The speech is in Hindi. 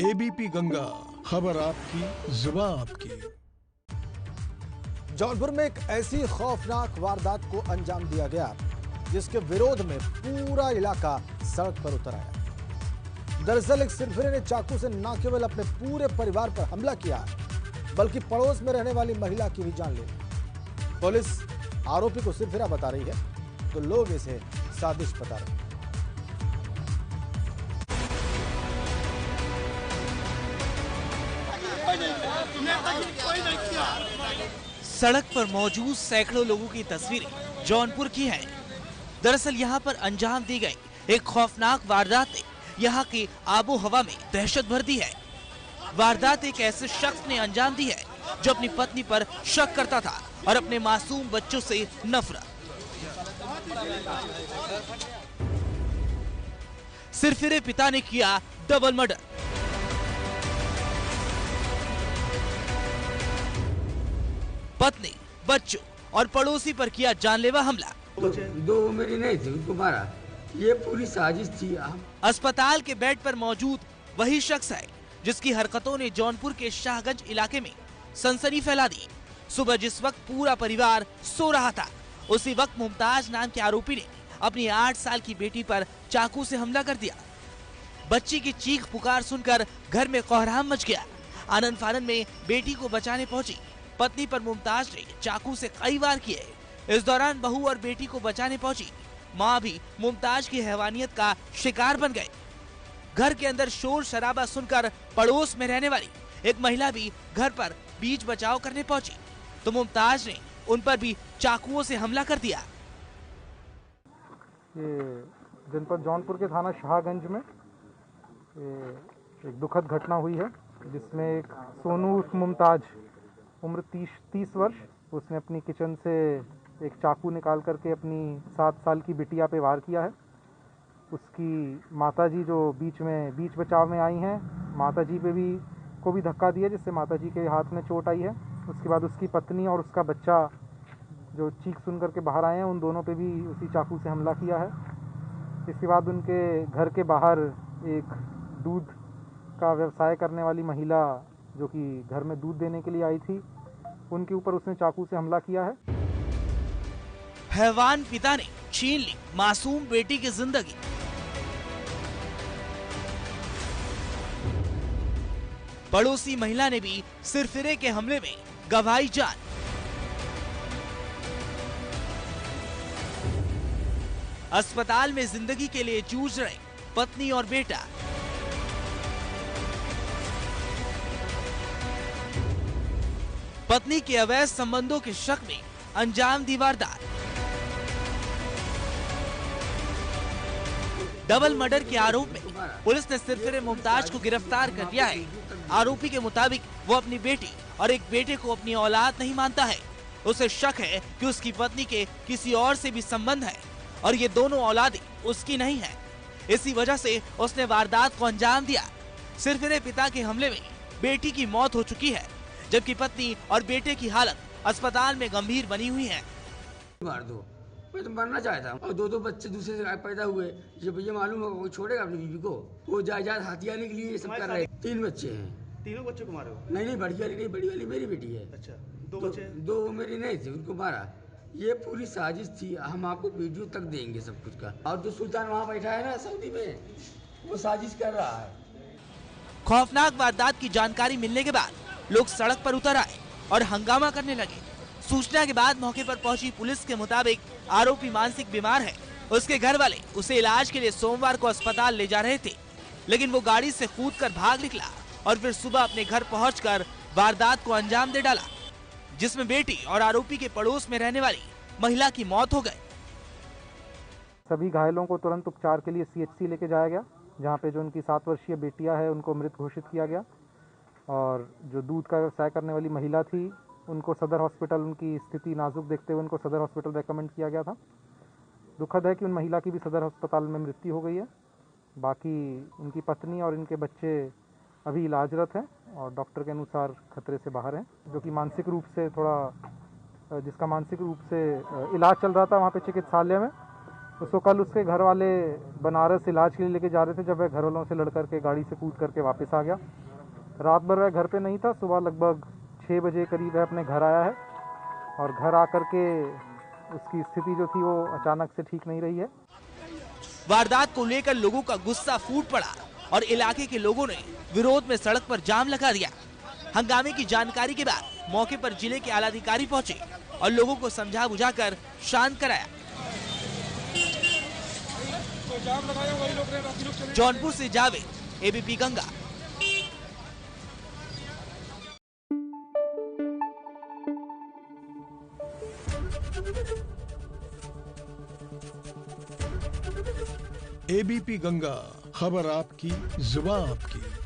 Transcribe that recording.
एबीपी गंगा, खबर आपकी, जुबान आपकी। जौनपुर में एक ऐसी खौफनाक वारदात को अंजाम दिया गया जिसके विरोध में पूरा इलाका सड़क पर उतर आया। दरअसल एक सिरफिरे ने चाकू से न केवल अपने पूरे परिवार पर हमला किया बल्कि पड़ोस में रहने वाली महिला की भी जान ले ली। पुलिस आरोपी को सिरफिरा बता रही है तो लोग इसे साजिश बता रहे हैं। सड़क पर मौजूद सैकड़ों लोगों की तस्वीरें जौनपुर की हैं। दरअसल यहां पर अंजाम दी गई एक खौफनाक वारदात ने यहां की आबो हवा में दहशत भर दी है। वारदात एक ऐसे शख्स ने अंजाम दी है जो अपनी पत्नी पर शक करता था और अपने मासूम बच्चों से नफरत। सिरफिरे पिता ने किया डबल मर्डर। पत्नी, बच्चों और पड़ोसी पर किया जानलेवा हमला। दो मेरी नहीं थी, उनको मारा। ये पूरी साजिश थी। अस्पताल के बेड पर मौजूद वही शख्स है जिसकी हरकतों ने जौनपुर के शाहगंज इलाके में सनसनी फैला दी। सुबह जिस वक्त पूरा परिवार सो रहा था उसी वक्त मुमताज नाम के आरोपी ने अपनी 8 साल की बेटी पर चाकू से हमला कर दिया। बच्ची की चीख पुकार सुनकर घर में कोहराम मच गया। आनन फानन में बेटी को बचाने पहुंची पत्नी पर मुमताज ने चाकू से कई वार किए। इस दौरान बहू और बेटी को बचाने पहुंची मां भी मुमताज की हैवानियत का शिकार बन गए। घर के अंदर शोर शराबा सुनकर पड़ोस में रहने वाली एक महिला भी घर पर बीच बचाव करने पहुंची तो मुमताज ने उन पर भी चाकुओं से हमला कर दिया। ये जनपद जौनपुर के थाना शाहगंज में एक दुखद घटना हुई है जिसमें एक सोनू मुमताज उम्र 30 वर्ष, उसने अपनी किचन से एक चाकू निकाल करके अपनी 7 साल की बिटिया पे वार किया है। उसकी माताजी जो बीच बचाव में आई हैं, माताजी पे भी को भी धक्का दिया जिससे माताजी के हाथ में चोट आई है। उसके बाद उसकी पत्नी और उसका बच्चा जो चीख सुन करके बाहर आए हैं, उन दोनों पे भी उसी चाकू से हमला किया है। इसके बाद उनके घर के बाहर एक दूध का व्यवसाय करने वाली महिला जो कि घर में दूध देने के लिए आई थी, उनके ऊपर उसने चाकू से हमला किया है। हैवान पिता ने छीन ली मासूम बेटी की जिंदगी। पड़ोसी महिला ने भी सिरफिरे के हमले में गंवाई जान। अस्पताल में जिंदगी के लिए जूझ रहे पत्नी और बेटा। पत्नी के अवैध संबंधों के शक में अंजाम दी वारदात। डबल मर्डर के आरोप में पुलिस ने सिरफिरे मुमताज को गिरफ्तार कर लिया है। आरोपी के मुताबिक वो अपनी बेटी और एक बेटे को अपनी औलाद नहीं मानता है। उसे शक है कि उसकी पत्नी के किसी और से भी संबंध है और ये दोनों औलादें उसकी नहीं है। इसी वजह से उसने वारदात को अंजाम दिया। सिरफिरे पिता के हमले में बेटी की मौत हो चुकी है जबकि पत्नी और बेटे की हालत अस्पताल में गंभीर बनी हुई है। मार दो, मैं तो मरना चाहता हूँ। और दो बच्चे दूसरे से पैदा हुए, जब ये मालूम होगा वो छोड़ेगा अपनी बीवी को। वो जायदाद हथियाने के लिए ये सब कर रहे हैं। 3 बच्चे हैं। तीनों बच्चों को मारे हो? नहीं, बड़ी वाली नहीं, बड़ी वाली मेरी बेटी है। अच्छा, दो बच्चे? दो मेरी नहीं थी, उनको मारा। ये पूरी साजिश थी। हम आपको वीडियो तक देंगे सब कुछ का। और जो सुल्तान वहाँ बैठा है ना सऊदी में, वो साजिश कर रहा है। खौफनाक वारदात की जानकारी मिलने के बाद लोग सड़क पर उतर आए और हंगामा करने लगे। सूचना के बाद मौके पर पहुंची पुलिस के मुताबिक आरोपी मानसिक बीमार है। उसके घर वाले उसे इलाज के लिए सोमवार को अस्पताल ले जा रहे थे, लेकिन वो गाड़ी से कूदकर भाग निकला और फिर सुबह अपने घर पहुंचकर वारदात को अंजाम दे डाला, जिसमें बेटी और आरोपी के पड़ोस में रहने वाली महिला की मौत हो गई। सभी घायलों को तुरंत उपचार के लिए CHC लेके जाया गया, जहाँ पे जो उनकी 7 वर्षीय बेटियां है उनको मृत घोषित किया गया और जो दूध का व्यवसाय करने वाली महिला थी उनको सदर हॉस्पिटल, उनकी स्थिति नाजुक देखते हुए उनको सदर हॉस्पिटल रेकमेंड किया गया था। दुखद है कि उन महिला की भी सदर अस्पताल में मृत्यु हो गई है। बाकी उनकी पत्नी और इनके बच्चे अभी इलाजरत हैं और डॉक्टर के अनुसार खतरे से बाहर हैं। जो कि मानसिक रूप से जिसका मानसिक रूप से इलाज चल रहा था वहाँ पे चिकित्सालय में, उसको कल उसके घर वाले बनारस इलाज के लिए लेके जा रहे थे, जब वह घर वालों से लड़ करके गाड़ी से कूद करके वापस आ गया। रात भर वह घर पे नहीं था। सुबह लगभग 6 बजे करीब वह अपने घर आया है और घर आकर के उसकी स्थिति जो थी वो अचानक से ठीक नहीं रही है। वारदात को लेकर लोगों का गुस्सा फूट पड़ा और इलाके के लोगों ने विरोध में सड़क पर जाम लगा दिया। हंगामे की जानकारी के बाद मौके पर जिले के आलाधिकारी पहुंचे और लोगों को समझा बुझाकर शांत कराया। जौनपुर से जावेद, एबीपी गंगा। एबीपी गंगा, खबर आपकी, जुबान आपकी।